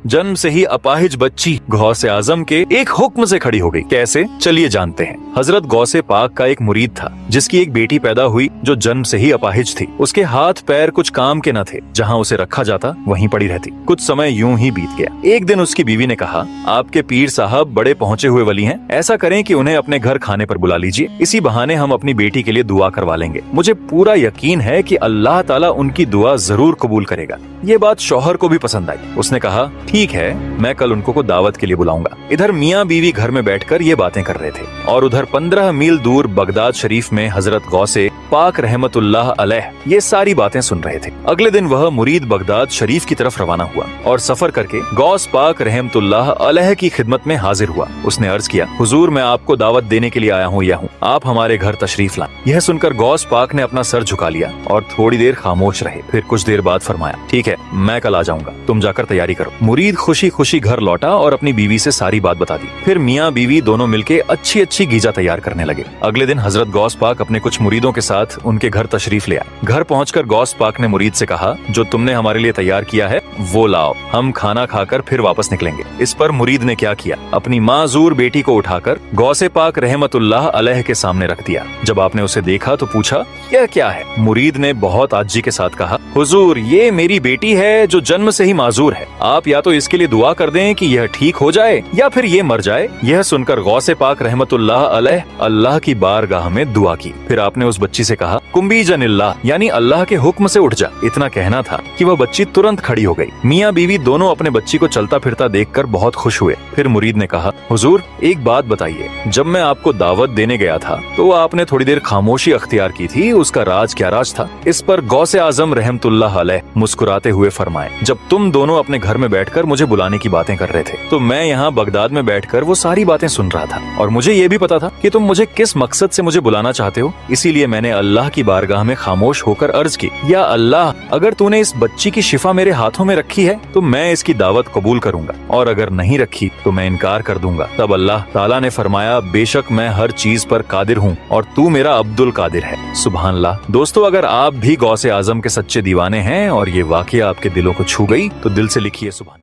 जन्म से ही अपाहिज बच्ची गौसे आजम के एक हुक्म से खड़ी हो गई। कैसे, चलिए जानते हैं। हजरत गौसे पाक का एक मुरीद था जिसकी एक बेटी पैदा हुई जो जन्म से ही अपाहिज थी। उसके हाथ पैर कुछ काम के न थे, जहाँ उसे रखा जाता वहीं पड़ी रहती। कुछ समय यूं ही बीत गया। एक दिन उसकी बीवी ने कहा, आपके पीर साहब बड़े पहुंचे हुए वली हैं, ऐसा करें कि उन्हें अपने घर खाने पर बुला लीजिए, इसी बहाने हम अपनी बेटी के लिए दुआ करवा लेंगे। मुझे पूरा यकीन है कि अल्लाह ताला उनकी दुआ जरूर कबूल करेगा। ये बात शौहर को भी पसंद आई। उसने कहा, ठीक है, मैं कल उनको को दावत के लिए बुलाऊंगा। इधर मियाँ बीवी घर में बैठकर ये बातें कर रहे थे और उधर 15 मील दूर बगदाद शरीफ में हजरत गौसे पाक रहमतुल्लाह अलैह ये सारी बातें सुन रहे थे। अगले दिन वह मुरीद बगदाद शरीफ की तरफ रवाना हुआ और सफर करके गौस पाक रहमतुल्लाह अलैह की खिदमत में हाजिर हुआ। उसने अर्ज किया, हुजूर, मैं आपको दावत देने के लिए आया हूँ, आप हमारे घर तशरीफ लाएं। यह सुनकर गौस पाक ने अपना सर झुका लिया और थोड़ी देर खामोश रहे। फिर कुछ देर बाद फरमाया, ठीक है, मैं कल आ जाऊंगा, तुम जाकर तैयारी करो। मुरीद खुशी खुशी घर लौटा और अपनी बीवी से सारी बात बता दी। फिर मियाँ बीवी दोनों मिलके अच्छी अच्छी गीजा तैयार करने लगे। अगले दिन हजरत गौस पाक अपने कुछ मुरीदों के साथ उनके घर तशरीफ ले आए। घर पहुंचकर गौस पाक ने मुरीद से कहा, जो तुमने हमारे लिए तैयार किया है वो लाओ, हम खाना खाकर फिर वापस निकलेंगे। इस पर मुरीद ने क्या किया, अपनी माजूर बेटी को उठाकर गौसे पाक रहमतुल्लाह अलैह के सामने रख दिया। जब आपने उसे देखा तो पूछा, यह क्या है? मुरीद ने बहुत आजी के साथ कहा, हुजूर, ये मेरी बेटी है जो जन्म से ही माजूर है। आप या तो इसके लिए दुआ कर दें कि यह ठीक हो जाए या फिर ये मर जाए। यह सुनकर गौसे पाक रहमतुल्लाह अलैह अल्लाह की बारगाह में दुआ की। फिर आपने उस बच्ची से कहा, कुंबी जनिल्लाह, यानी अल्लाह के हुक्म से उठ जा। इतना कहना था कि वह बच्ची तुरंत खड़ी हो गई। मियाँ बीवी दोनों अपने बच्ची को चलता फिरता देखकर बहुत खुश हुए। फिर मुरीद ने कहा, हुजूर, एक बात बताइए, जब मैं आपको दावत देने गया था तो आपने थोड़ी देर खामोशी अख्तियार की थी, उसका राज क्या राज था? इस पर गौसे आजम रहमतुल्लाह अलैह मुस्कुराते हुए फरमाए, जब तुम दोनों अपने घर में बैठकर मुझे बुलाने की बातें कर रहे थे तो मैं यहाँ बगदाद में बैठकर वो सारी बातें सुन रहा था और मुझे ये भी पता था कि तुम मुझे किस मकसद से मुझे बुलाना चाहते हो। इसीलिए मैंने अल्लाह की बारगाह में खामोश होकर अर्ज की, या अल्लाह, अगर तूने इस बच्ची की शिफा मेरे हाथों में रखी है तो मैं इसकी दावत कबूल करूंगा, और अगर नहीं रखी तो मैं इनकार कर दूंगा। तब अल्लाह ताला ने फरमाया, बेशक मैं हर चीज पर कादिर हूँ और तू मेरा अब्दुल कादिर है। सुभान अल्लाह। दोस्तों, अगर आप भी गौसे आजम के सच्चे दीवाने हैं और ये वाकया आपके दिलों को छू गई तो दिल से लिखिए सुभान।